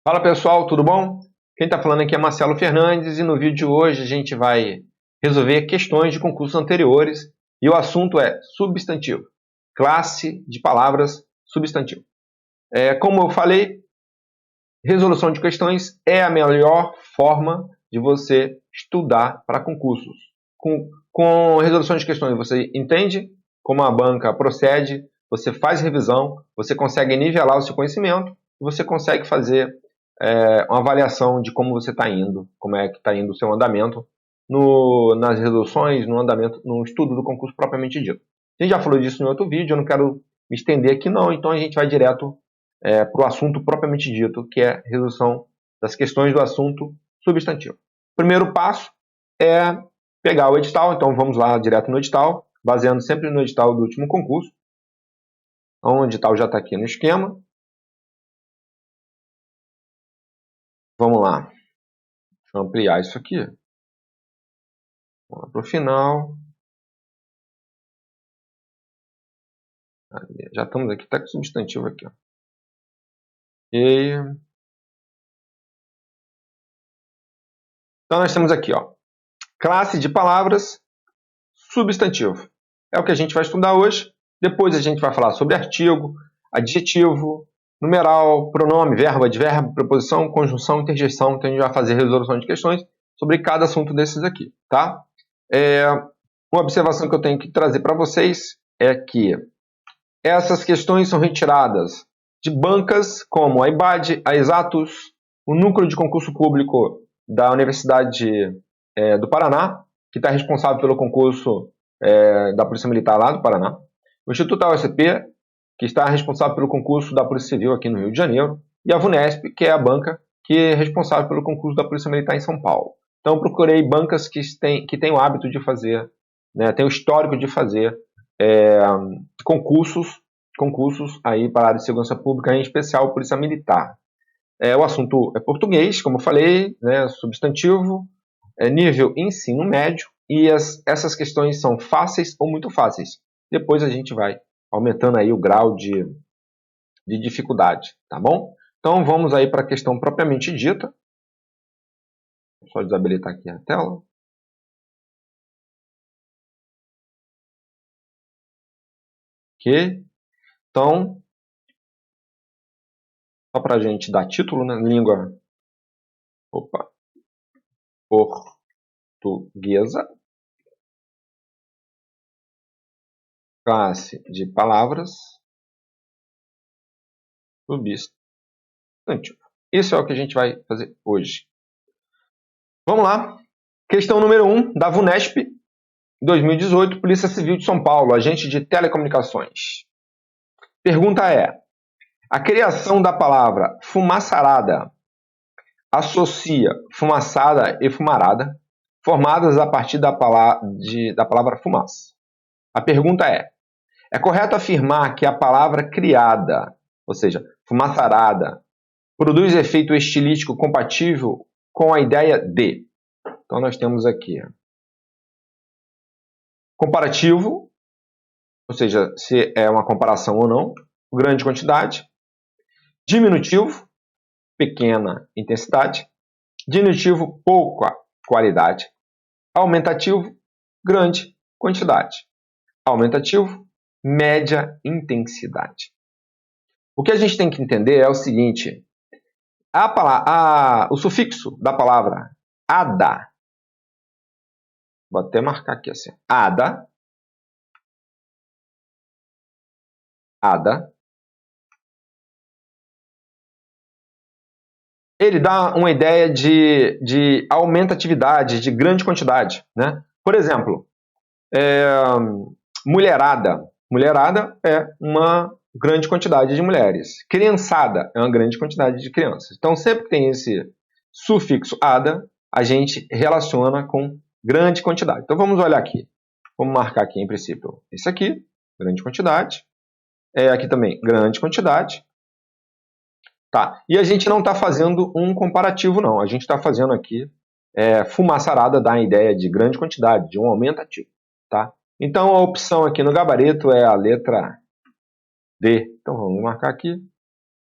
Fala pessoal, tudo bom? Quem está falando aqui é Marcelo Fernandes e no vídeo de hoje a gente vai resolver questões de concursos anteriores e o assunto é substantivo, classe de palavras substantivo. Como eu falei, resolução de questões é a melhor forma de você estudar para concursos. Com resolução de questões você entende como a banca procede, você faz revisão, você consegue nivelar o seu conhecimento, você consegue fazer uma avaliação de como você está indo, como é que está indo o seu andamento nas resoluções, no andamento, no estudo do concurso propriamente dito. A gente já falou disso em outro vídeo, eu não quero me estender aqui não, então a gente vai direto para o assunto propriamente dito, que é a resolução das questões do assunto substantivo. O primeiro passo é pegar o edital, então vamos lá direto no edital, baseando sempre no edital do último concurso. Então o edital já está aqui no esquema. Vamos lá. Deixa eu ampliar isso aqui. Vamos lá para o final. Já estamos aqui, está com o substantivo aqui. Ó. E... Então nós temos aqui, ó, classe de palavras substantivo. É o que a gente vai estudar hoje. Depois a gente vai falar sobre artigo, adjetivo, numeral, pronome, verbo, advérbio, preposição, conjunção, interjeição. Então a gente vai fazer resolução de questões sobre cada assunto desses aqui, tá? Uma observação que eu tenho que trazer para vocês é que essas questões são retiradas de bancas como a IBAD, a Exatos, o Núcleo de Concurso Público da Universidade do Paraná, que está responsável pelo concurso da Polícia Militar lá do Paraná, o Instituto AOSP, que está responsável pelo concurso da Polícia Civil aqui no Rio de Janeiro, e a VUNESP, que é a banca que é responsável pelo concurso da Polícia Militar em São Paulo. Então, procurei bancas que têm o hábito de fazer, né, têm o histórico de fazer concursos aí para a área de segurança pública, em especial Polícia Militar. O assunto é português, como eu falei, né, substantivo, nível ensino médio, e essas questões são fáceis ou muito fáceis. Depois a gente vai aumentando aí o grau de dificuldade, tá bom? Então vamos aí para a questão propriamente dita. Vou só desabilitar aqui a tela. Ok. Então, só para a gente dar título, né? Língua portuguesa. Classe de palavras substantivo. Isso é o que a gente vai fazer hoje. Vamos lá. Questão número 1 da VUNESP, 2018, Polícia Civil de São Paulo, agente de telecomunicações. Pergunta é: a criação da palavra fumaçarada associa fumaçada e fumarada, formadas a partir da palavra fumaça. A pergunta é correto afirmar que a palavra criada, ou seja, fumaçarada, produz efeito estilístico compatível com a ideia de? Então nós temos aqui comparativo, ou seja, se é uma comparação ou não, grande quantidade, diminutivo, pequena intensidade, diminutivo, pouca qualidade, aumentativo, grande quantidade, aumentativo, média intensidade. O que a gente tem que entender é o seguinte: o sufixo da palavra ada, vou até marcar aqui assim, ada, ele dá uma ideia de aumentatividade, de grande quantidade, né? Por exemplo, mulherada. Mulherada é uma grande quantidade de mulheres. Criançada é uma grande quantidade de crianças. Então, sempre que tem esse sufixo ada, a gente relaciona com grande quantidade. Então, vamos olhar aqui. Vamos marcar aqui, em princípio, esse aqui, grande quantidade. Aqui também, grande quantidade. Tá. E a gente não está fazendo um comparativo, não. A gente está fazendo aqui fumaçarada, dá a ideia de grande quantidade, de um aumentativo. Tá? Então, a opção aqui no gabarito é a letra D. Então, vamos marcar aqui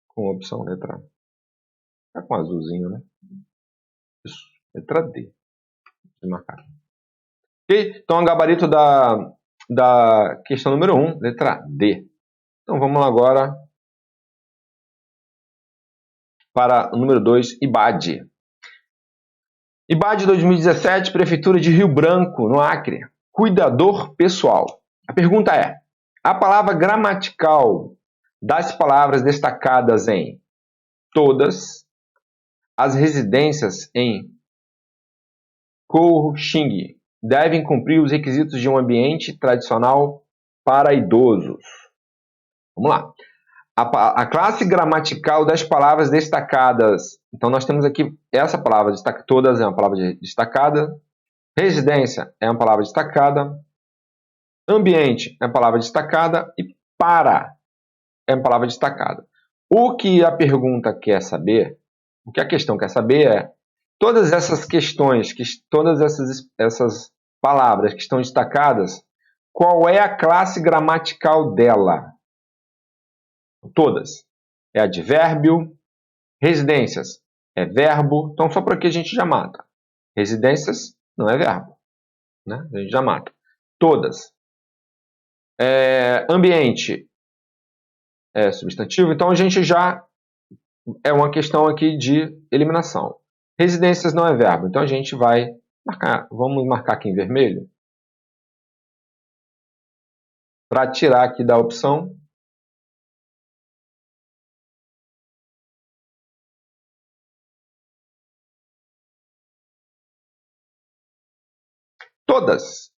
com a opção letra Tá com azulzinho, né? Isso, letra D. Vou marcar. Ok? Então, o gabarito da questão número 1, letra D. Então, vamos lá agora para o número 2, IBAD. IBAD 2017, Prefeitura de Rio Branco, no Acre. Cuidador pessoal. A pergunta é: a palavra gramatical das palavras destacadas em todas as residências em Coxing devem cumprir os requisitos de um ambiente tradicional para idosos. Vamos lá. A classe gramatical das palavras destacadas. Então, nós temos aqui essa palavra, todas é uma palavra destacada. Residência é uma palavra destacada. Ambiente é uma palavra destacada. E para é uma palavra destacada. O que a pergunta quer saber, o que a questão quer saber é todas essas questões, todas essas palavras que estão destacadas, qual é a classe gramatical dela? Todas. É advérbio. Residências é verbo. Então, só por aqui a gente já mata. Residências não é verbo, né? A gente já mata. Todas. Ambiente é substantivo. Então, a gente já... É uma questão aqui de eliminação. Residências não é verbo. Então, a gente vai marcar. Vamos marcar aqui em vermelho. Para tirar aqui da opção.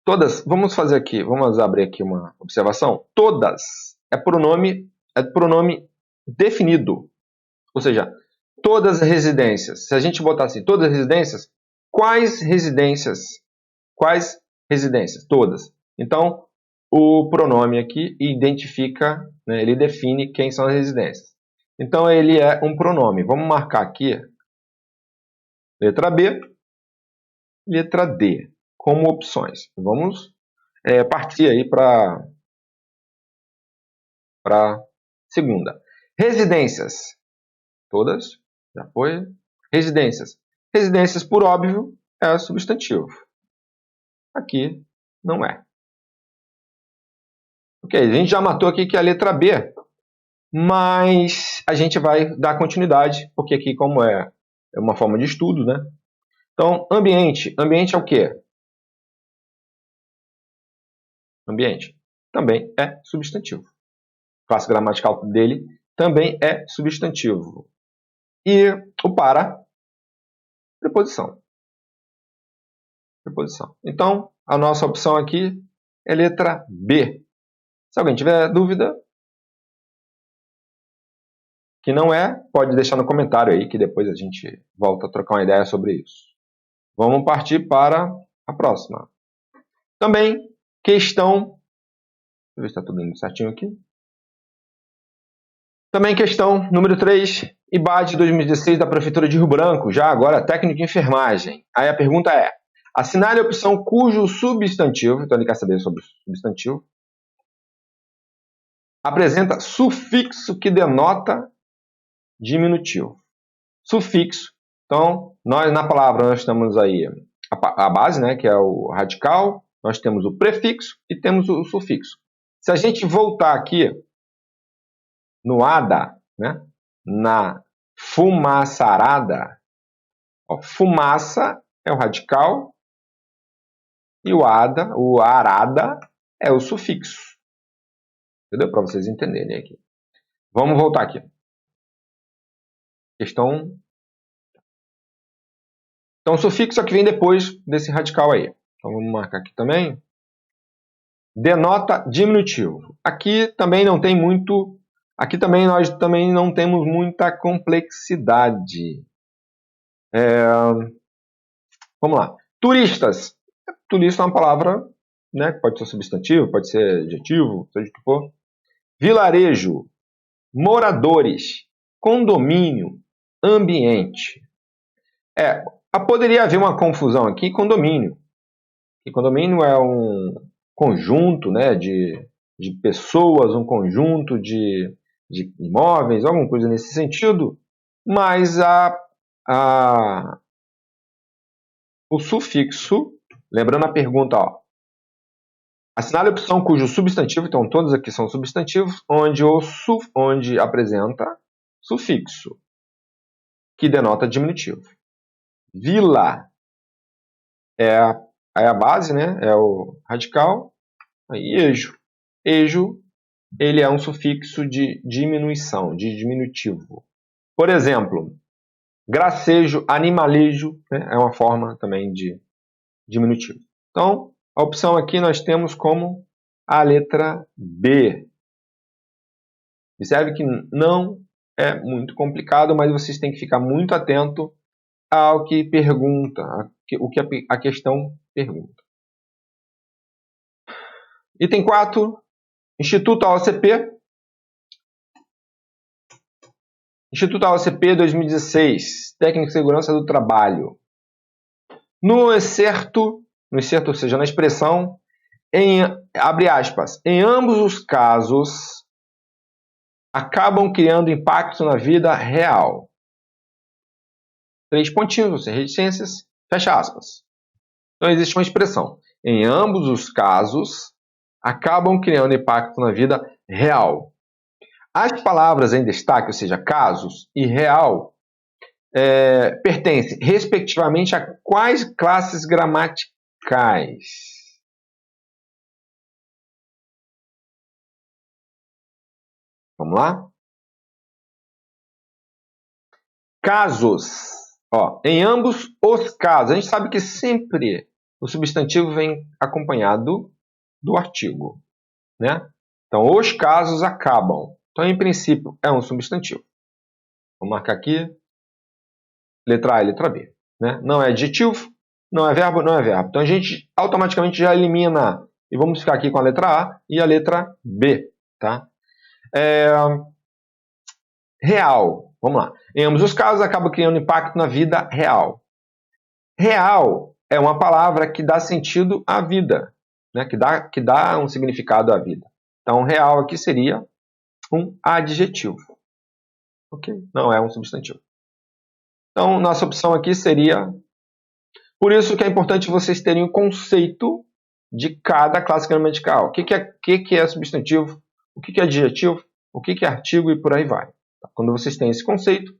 Todas, vamos fazer aqui, vamos abrir aqui uma observação. Todas é pronome definido. Ou seja, todas as residências. Se a gente botar assim, todas as residências, quais residências? Quais residências? Todas. Então, o pronome aqui identifica, né, ele define quem são as residências. Então, ele é um pronome. Vamos marcar aqui, letra B, letra D, como opções. Vamos partir aí para a segunda. Residências. Todas, já foi. Residências. Residências, por óbvio, é substantivo. Aqui não é. Ok, a gente já matou aqui que é a letra B, mas a gente vai dar continuidade, porque aqui como é uma forma de estudo, né? Então, ambiente. Ambiente é o quê? Ambiente também é substantivo. A classe gramatical dele também é substantivo. E o para, preposição. Preposição. Então, a nossa opção aqui é letra B. Se alguém tiver dúvida, que não é, pode deixar no comentário aí, que depois a gente volta a trocar uma ideia sobre isso. Vamos partir para a próxima. Também, questão... Deixa eu ver se está tudo indo certinho aqui. Também questão número 3, IBAD 2016 da Prefeitura de Rio Branco, já agora técnico de enfermagem. Aí a pergunta é, assinale a opção cujo substantivo, então ele quer saber sobre o substantivo, apresenta sufixo que denota diminutivo. Sufixo. Então, nós na palavra nós temos aí a base, né, que é o radical, nós temos o prefixo e temos o sufixo. Se a gente voltar aqui no ADA, né, na fumaçarada, ó, fumaça é o radical e o arada é o sufixo. Entendeu? Para vocês entenderem aqui. Vamos voltar aqui. Questão. Então, o sufixo aqui vem depois desse radical aí. Então, vamos marcar aqui também. Denota diminutivo. Aqui também não tem muito... Aqui também nós também não temos muita complexidade. Vamos lá. Turistas. Turista é uma palavra, né? Pode ser substantivo, pode ser adjetivo, seja o que for. Vilarejo. Moradores. Condomínio. Ambiente. Poderia haver uma confusão aqui, condomínio. E condomínio é um conjunto, né, de pessoas, um conjunto de imóveis, alguma coisa nesse sentido. mais o sufixo, lembrando a pergunta, ó, assinale a opção cujo substantivo, então todos aqui são substantivos, onde apresenta sufixo, que denota diminutivo. Vila é a base, né? É o radical. Aí ejo. Ejo, ele é um sufixo de diminuição, de diminutivo. Por exemplo, gracejo, animalejo, né? É uma forma também de diminutivo. Então, a opção aqui nós temos como a letra B. Observe que não é muito complicado, mas vocês têm que ficar muito atento ao que pergunta, o que a questão pergunta. Item 4, Instituto AOCP. Instituto AOCP 2016, Técnica de Segurança do Trabalho. No excerto, ou seja, na expressão, abre aspas, em ambos os casos, acabam criando impacto na vida real. 3 pontinhos, sem reticências, fecha aspas. Então, existe uma expressão. Em ambos os casos, acabam criando impacto na vida real. As palavras em destaque, ou seja, casos e real, pertencem, respectivamente, a quais classes gramaticais? Vamos lá? Casos. Ó, em ambos os casos. A gente sabe que sempre o substantivo vem acompanhado do artigo, né? Então, os casos acabam. Então, em princípio, é um substantivo. Vou marcar aqui. Letra A e letra B. Né? Não é adjetivo, não é verbo, não é verbo. Então, a gente automaticamente já elimina. E vamos ficar aqui com a letra A e a letra B. Tá? Real. Vamos lá. Em ambos os casos, acaba criando impacto na vida real. Real é uma palavra que dá sentido à vida, né? que dá um significado à vida. Então, real aqui seria um adjetivo. Ok? Não é um substantivo. Então, nossa opção aqui seria... Por isso que é importante vocês terem o conceito de cada classe gramatical. O que é substantivo, o que é adjetivo, o que é artigo e por aí vai. Quando vocês têm esse conceito,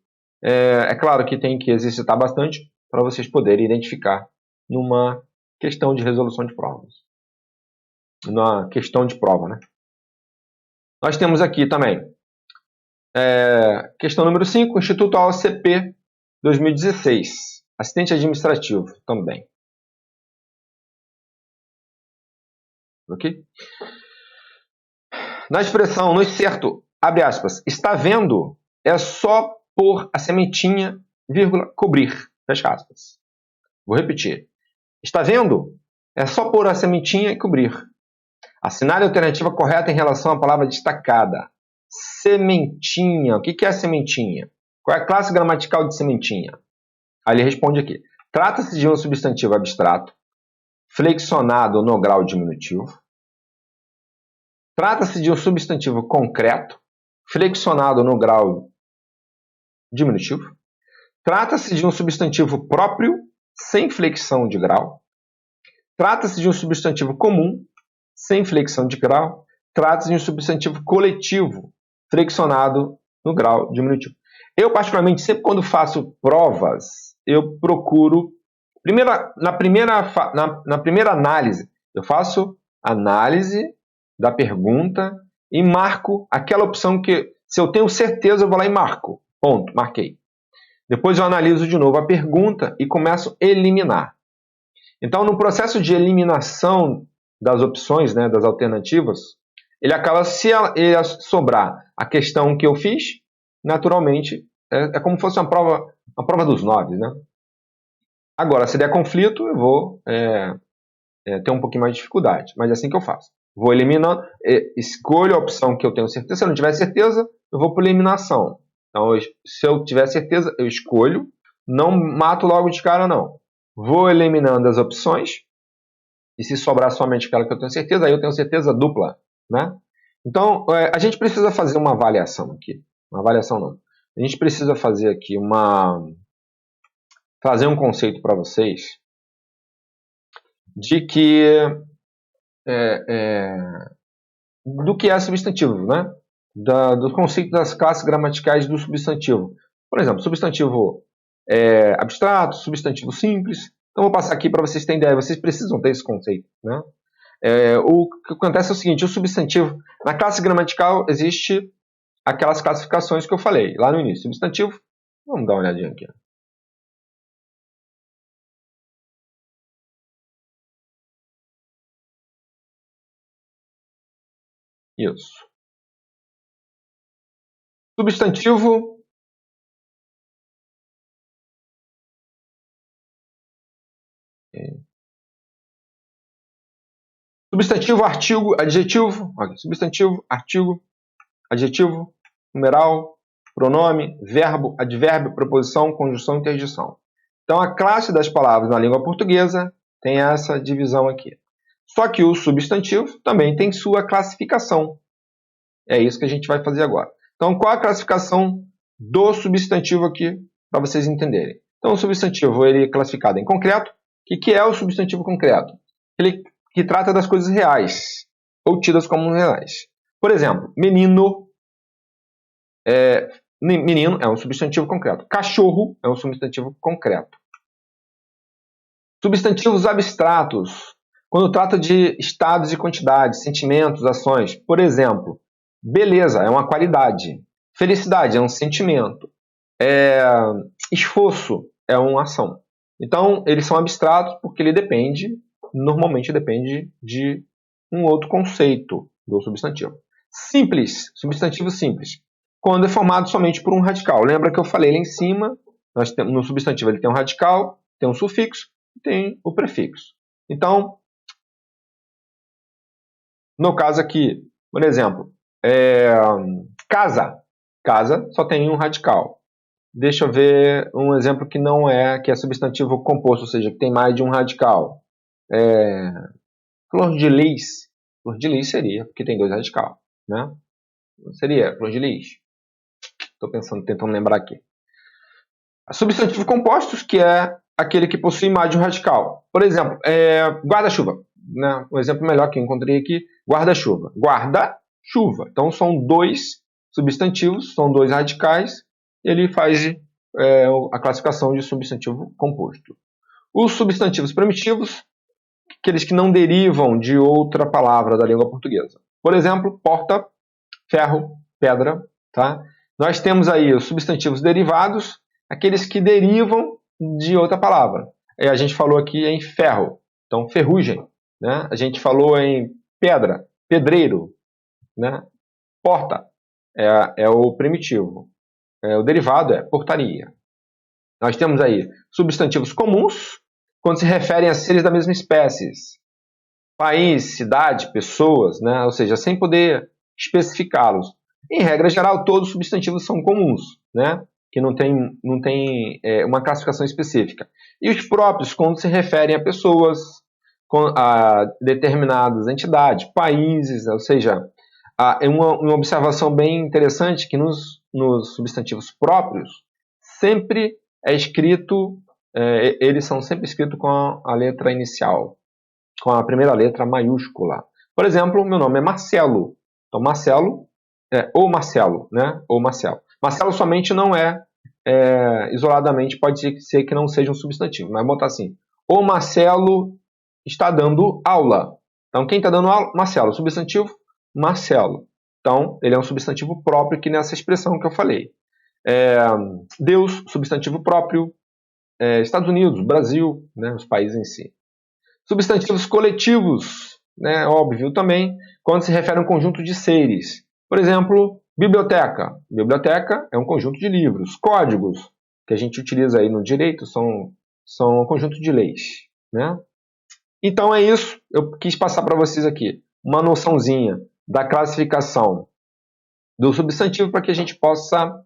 é claro que tem que exercitar bastante para vocês poderem identificar numa questão de resolução de provas. Numa questão de prova, né? Nós temos aqui também questão número 5, Instituto AOCP 2016. Assistente administrativo também. Ok? Na expressão, no excerto, abre aspas, está vendo, é só pôr a sementinha, vírgula, cobrir, fecha aspas. Vou repetir. Está vendo? É só pôr a sementinha e cobrir. Assinale a alternativa correta em relação à palavra destacada. Sementinha. O que é a sementinha? Qual é a classe gramatical de sementinha? Aí ele responde aqui. Trata-se de um substantivo abstrato, flexionado no grau diminutivo. Trata-se de um substantivo concreto, flexionado no grau diminutivo. Trata-se de um substantivo próprio, sem flexão de grau. Trata-se de um substantivo comum, sem flexão de grau. Trata-se de um substantivo coletivo, flexionado no grau diminutivo. Eu, particularmente, sempre quando faço provas, eu procuro... Na primeira análise, eu faço análise da pergunta e marco aquela opção que, se eu tenho certeza, eu vou lá e marco. Ponto, marquei. Depois eu analiso de novo a pergunta e começo a eliminar. Então, no processo de eliminação das opções, né, das alternativas, ele acaba, se ele sobrar a questão que eu fiz, naturalmente, é como se fosse uma prova dos 9, né? Agora, se der conflito, eu vou ter um pouquinho mais de dificuldade, mas é assim que eu faço. Vou eliminando, escolho a opção que eu tenho certeza. Se eu não tiver certeza, eu vou por eliminação. Então, se eu tiver certeza, eu escolho. Não mato logo de cara, não. Vou eliminando as opções. E se sobrar somente aquela que eu tenho certeza, aí eu tenho certeza dupla, né? Então, a gente precisa fazer uma avaliação aqui. Uma avaliação não. a gente precisa fazer aqui trazer um conceito para vocês de que do que é substantivo, né? Do conceito das classes gramaticais do substantivo. Por exemplo, substantivo abstrato, substantivo simples. Então, vou passar aqui para vocês terem ideia. Vocês precisam ter esse conceito, né? O que acontece é o seguinte: o substantivo, na classe gramatical, existe aquelas classificações que eu falei lá no início. Substantivo, vamos dar uma olhadinha aqui. Isso. Substantivo. Substantivo, artigo, adjetivo. Substantivo, artigo, adjetivo, numeral, pronome, verbo, advérbio, preposição, conjunção e interdição. Então, a classe das palavras na língua portuguesa tem essa divisão aqui. Só que o substantivo também tem sua classificação. É isso que a gente vai fazer agora. Então, qual a classificação do substantivo aqui, para vocês entenderem? Então, o substantivo ele é classificado em concreto. O que é o substantivo concreto? Ele que trata das coisas reais, ou tidas como reais. Por exemplo, menino é um substantivo concreto. Cachorro é um substantivo concreto. Substantivos abstratos, quando trata de estados e quantidades, sentimentos, ações. Por exemplo, beleza é uma qualidade. Felicidade é um sentimento. Esforço é uma ação. Então, eles são abstratos porque ele normalmente depende de um outro conceito do substantivo. Simples, substantivo simples, quando é formado somente por um radical. Lembra que eu falei lá em cima, no substantivo ele tem um radical, tem um sufixo e tem o prefixo. Então, no caso aqui, por exemplo, casa. Casa só tem um radical. Deixa eu ver um exemplo que que é substantivo composto, ou seja, que tem mais de um radical. Flor de lis. Flor de lis seria, porque tem 2 radicais, né? Seria flor de lis. Estou tentando lembrar aqui. Substantivo compostos, que é aquele que possui mais de um radical. Por exemplo, guarda-chuva. Né? Um exemplo melhor que eu encontrei aqui, guarda-chuva. Guarda-chuva. Então, são 2 substantivos, são 2 radicais, e ele faz a classificação de substantivo composto. Os substantivos primitivos, aqueles que não derivam de outra palavra da língua portuguesa. Por exemplo, porta, ferro, pedra. Tá? Nós temos aí os substantivos derivados, aqueles que derivam de outra palavra. A gente falou aqui em ferro, então ferrugem. Né? A gente falou em pedra, pedreiro. Né? Porta é o primitivo. O derivado é portaria. Nós temos aí substantivos comuns, quando se referem a seres da mesma espécie. País, cidade, pessoas, né? Ou seja, sem poder especificá-los. Em regra geral, todos os substantivos são comuns, né? Que não tem uma classificação específica. E os próprios, quando se referem a pessoas, a determinadas entidades, países, ou seja, uma observação bem interessante que nos substantivos próprios sempre é escrito, eles são sempre escritos com a letra inicial, com a primeira letra maiúscula. Por exemplo, meu nome é Marcelo. Então, Marcelo ou Marcelo, né? Ou Marcelo. Marcelo somente não isoladamente, pode ser que não seja um substantivo, mas botar assim: o Marcelo está dando aula. Então, quem está dando aula? Marcelo. Substantivo? Marcelo. Então, ele é um substantivo próprio aqui nessa expressão que eu falei. Deus, substantivo próprio. Estados Unidos, Brasil, né, os países em si. Substantivos coletivos, né, óbvio também, quando se refere a um conjunto de seres. Por exemplo, biblioteca. Biblioteca é um conjunto de livros. Códigos, que a gente utiliza aí no direito, são um conjunto de leis. Né? Então é isso, eu quis passar para vocês aqui uma noçãozinha da classificação do substantivo para que a gente possa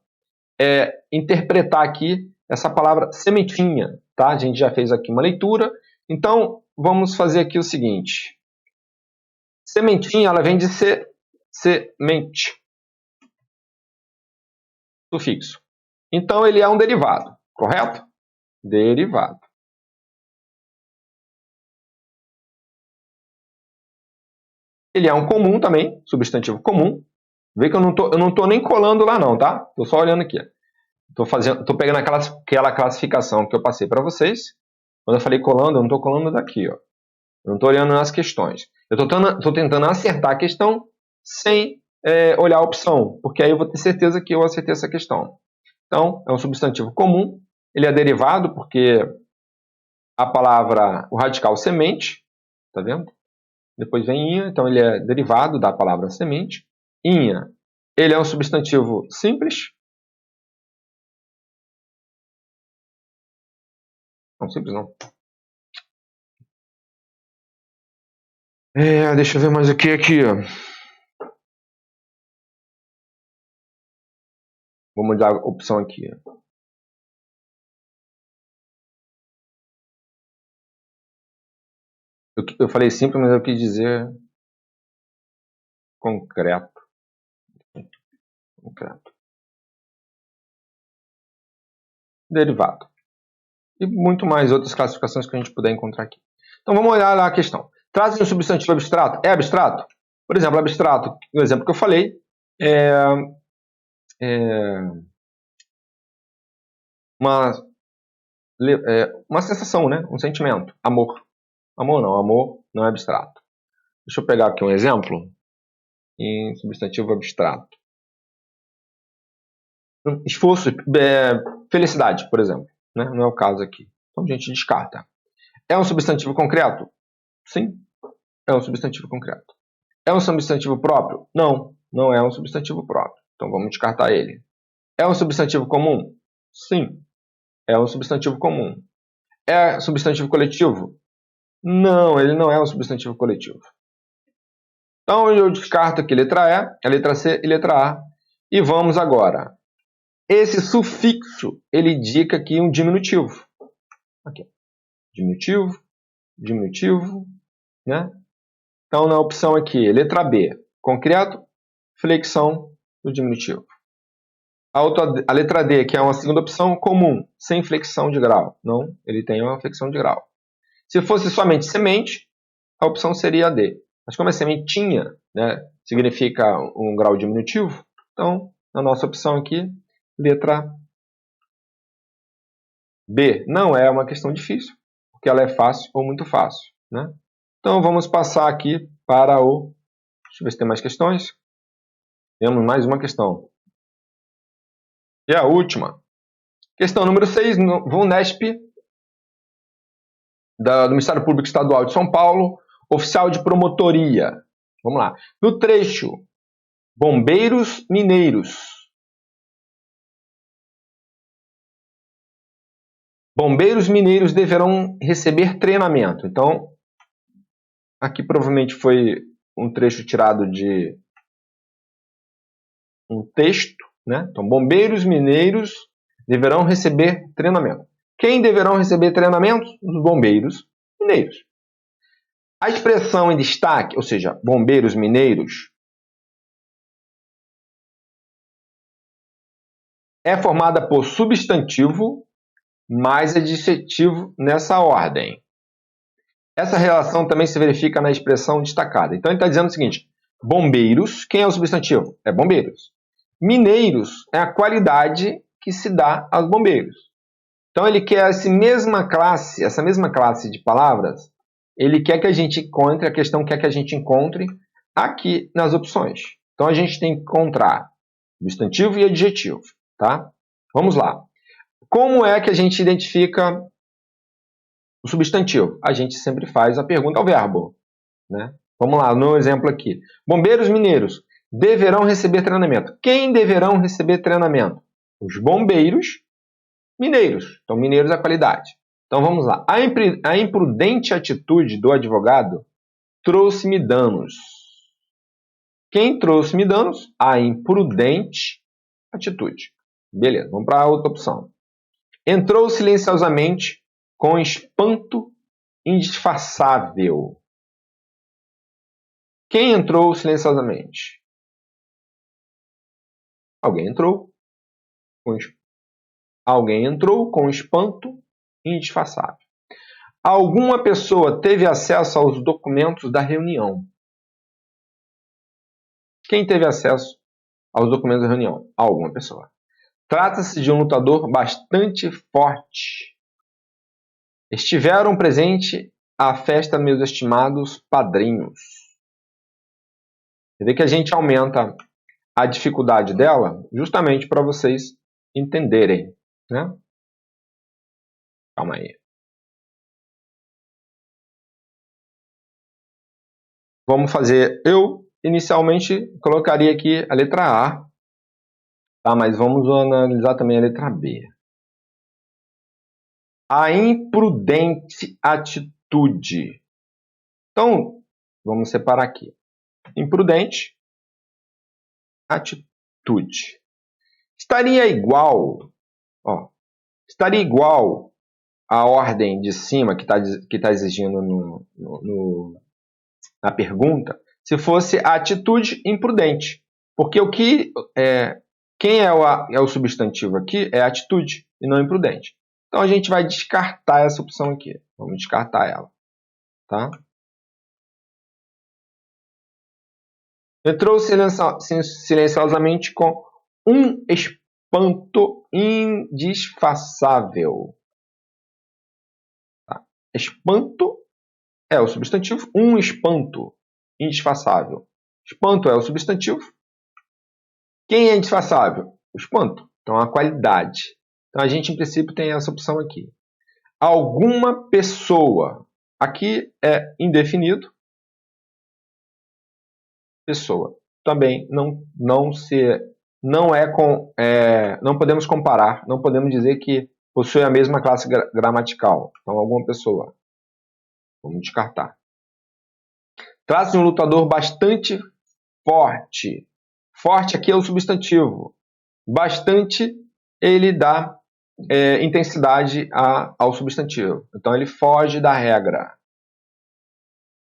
interpretar aqui essa palavra sementinha. Tá? A gente já fez aqui uma leitura, então vamos fazer aqui o seguinte. Sementinha, ela vem de semente. Sufixo. Então, ele é um derivado, correto? Derivado. Ele é um comum também, substantivo comum. Vê que eu não estou nem colando lá não, tá? Estou só olhando aqui. Estou pegando aquela classificação que eu passei para vocês. Quando eu falei colando, eu não estou colando daqui, ó. Eu não estou olhando nas questões. Eu estou tentando acertar a questão sem olhar a opção, porque aí eu vou ter certeza que eu acertei essa questão. Então, é um substantivo comum. Ele é derivado porque a palavra, o radical semente, tá vendo? Depois vem inha, então ele é derivado da palavra semente. Inha, ele é um substantivo simples. Não, simples não. Deixa eu ver mais aqui. Vou mudar a opção aqui. Eu falei simples, mas eu quis dizer concreto. Derivado. E muito mais outras classificações que a gente puder encontrar aqui. Então vamos olhar lá a questão. Trata-se de um substantivo abstrato? É abstrato? Por exemplo, abstrato, o exemplo que eu falei, uma sensação, né? Um sentimento. Amor. Amor não é abstrato. Deixa eu pegar aqui um exemplo em substantivo abstrato. Esforço, felicidade, por exemplo. Né? Não é o caso aqui. Então a gente descarta. É um substantivo concreto? Sim, é um substantivo concreto. É um substantivo próprio? Não, não é um substantivo próprio. Então vamos descartar ele. É um substantivo comum? Sim, é um substantivo comum. É substantivo coletivo? Não, ele não é um substantivo coletivo. Então eu descarto aqui letra E, a letra C e letra A. E vamos agora. Esse sufixo, ele indica aqui um diminutivo. Aqui. Diminutivo, né? Então na opção aqui, letra B, concreto, flexão do diminutivo. A letra D, que é uma segunda opção, comum, sem flexão de grau. Não, ele tem uma flexão de grau. Se fosse somente semente, a opção seria a D. Mas como é sementinha, né, significa um grau diminutivo, então, na nossa opção aqui, letra B. Não é uma questão difícil, porque ela é fácil ou muito fácil. Né? Então, vamos passar aqui para o... Deixa eu ver se tem mais questões. Temos mais uma questão. E a última. Questão número 6, VUNESP, do Ministério Público Estadual de São Paulo, oficial de promotoria. Vamos lá. No trecho, bombeiros mineiros. Bombeiros mineiros deverão receber treinamento. Então, aqui provavelmente foi um trecho tirado de um texto, né? Então, bombeiros mineiros deverão receber treinamento. Quem deverão receber treinamento? Os bombeiros mineiros. A expressão em destaque, ou seja, bombeiros mineiros, é formada por substantivo mais adjetivo nessa ordem. Essa relação também se verifica na expressão destacada. Então ele está dizendo o seguinte: bombeiros, quem é o substantivo? É bombeiros. Mineiros é a qualidade que se dá aos bombeiros. Então ele quer essa mesma classe de palavras, ele quer que a gente encontre, a questão quer que a gente encontre aqui nas opções. Então a gente tem que encontrar substantivo e adjetivo, tá? Vamos lá. Como é que a gente identifica o substantivo? A gente sempre faz a pergunta ao verbo, né? Vamos lá, no exemplo aqui. Bombeiros mineiros deverão receber treinamento. Quem deverão receber treinamento? Os bombeiros mineiros. Então, mineiros é a qualidade. Então, vamos lá. A imprudente atitude do advogado trouxe-me danos. Quem trouxe-me danos? A imprudente atitude. Beleza, vamos para a outra opção. Entrou silenciosamente com espanto indisfarçável. Quem entrou silenciosamente? Alguém entrou Alguém entrou com espanto indisfarçável. Alguma pessoa teve acesso aos documentos da reunião. Quem teve acesso aos documentos da reunião? Alguma pessoa. Trata-se de um lutador bastante forte. Estiveram presentes à festa meus estimados padrinhos. Você vê que a gente aumenta a dificuldade dela justamente para vocês entenderem, né? Calma aí. Vamos fazer... Eu, inicialmente, colocaria aqui a letra A, tá? Mas vamos analisar também a letra B. A imprudente atitude. Então, vamos separar aqui. Imprudente, atitude. Estaria igual, estaria igual à ordem de cima que tá exigindo na pergunta, se fosse a atitude imprudente. Porque quem é o substantivo aqui é a atitude e não imprudente. Então a gente vai descartar essa opção aqui. Vamos descartar ela. Tá? Entrou silenciosamente com um espanto indisfarçável. Tá? Espanto é o substantivo, um espanto indisfarçável. Espanto é o substantivo. Quem é indisfarçável? O espanto. Então, a qualidade. Então, a gente, em princípio, tem essa opção aqui. Alguma pessoa. Aqui é indefinido. Pessoa. Também não podemos comparar, não podemos dizer que possui a mesma classe gramatical. Então, alguma pessoa. Vamos descartar. Trata-se de um lutador bastante forte. Forte aqui é o substantivo. Bastante, ele dá intensidade ao substantivo. Então, ele foge da regra.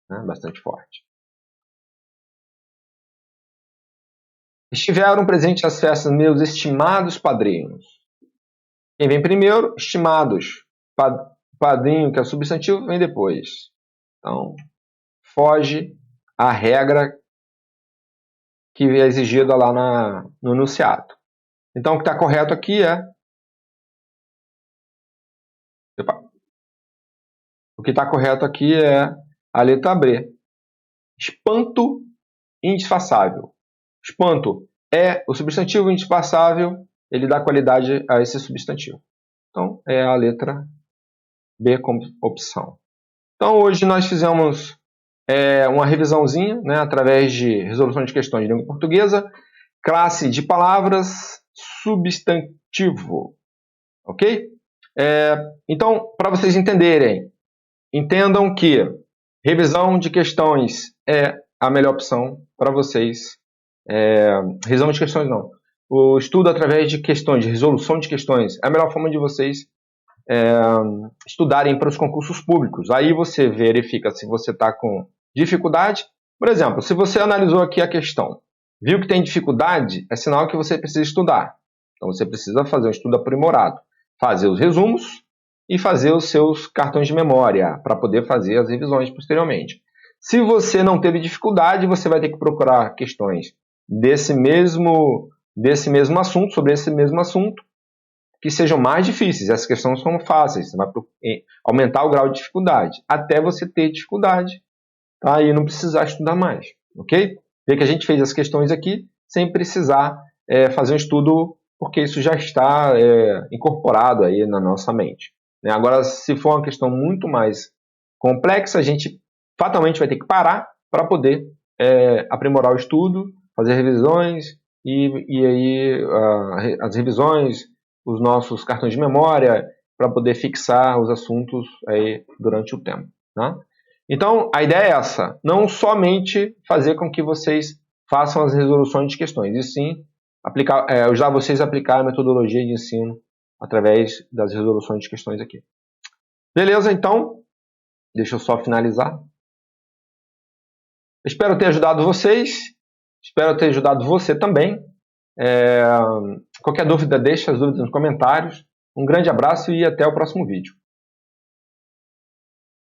Né? Bastante forte. Estiveram presentes às festas meus estimados padrinhos. Quem vem primeiro? Estimados. Padrinho, que é substantivo, vem depois. Então, foge à regra que é exigida lá no enunciado. Então, o que está correto aqui é... O que está correto aqui é a letra B. Espanto indisfarçável. Espanto é o substantivo indisfarçável, ele dá qualidade a esse substantivo. Então, é a letra B como opção. Então, hoje nós fizemos uma revisãozinha, né, através de resolução de questões de língua portuguesa, classe de palavras, substantivo. Ok? Então, para vocês entenderem, entendam que revisão de questões é a melhor opção para vocês. Revisão de questões não. O estudo através de questões, de resolução de questões, é a melhor forma de vocês estudarem para os concursos públicos. Aí você verifica se você está com dificuldade. Por exemplo, se você analisou aqui a questão, viu que tem dificuldade, é sinal que você precisa estudar. Então você precisa fazer um estudo aprimorado. Fazer os resumos e fazer os seus cartões de memória para poder fazer as revisões posteriormente. Se você não teve dificuldade, você vai ter que procurar questões desse mesmo assunto, sobre esse mesmo assunto, que sejam mais difíceis. Essas questões são fáceis, você vai aumentar o grau de dificuldade, até você ter dificuldade, tá? E não precisar estudar mais, ok? Vê que a gente fez as questões aqui sem precisar fazer um estudo, porque isso já está incorporado aí na nossa mente. Né? Agora, se for uma questão muito mais complexa, a gente fatalmente vai ter que parar para poder aprimorar o estudo, fazer revisões, e aí as revisões, os nossos cartões de memória, para poder fixar os assuntos aí durante o tempo. Tá? Então, a ideia é essa, não somente fazer com que vocês façam as resoluções de questões, e sim ajudar vocês a aplicar a metodologia de ensino através das resoluções de questões aqui. Beleza, então, deixa eu só finalizar. Espero ter ajudado vocês, espero ter ajudado você também. Qualquer dúvida, deixa as dúvidas nos comentários. Um grande abraço e até o próximo vídeo.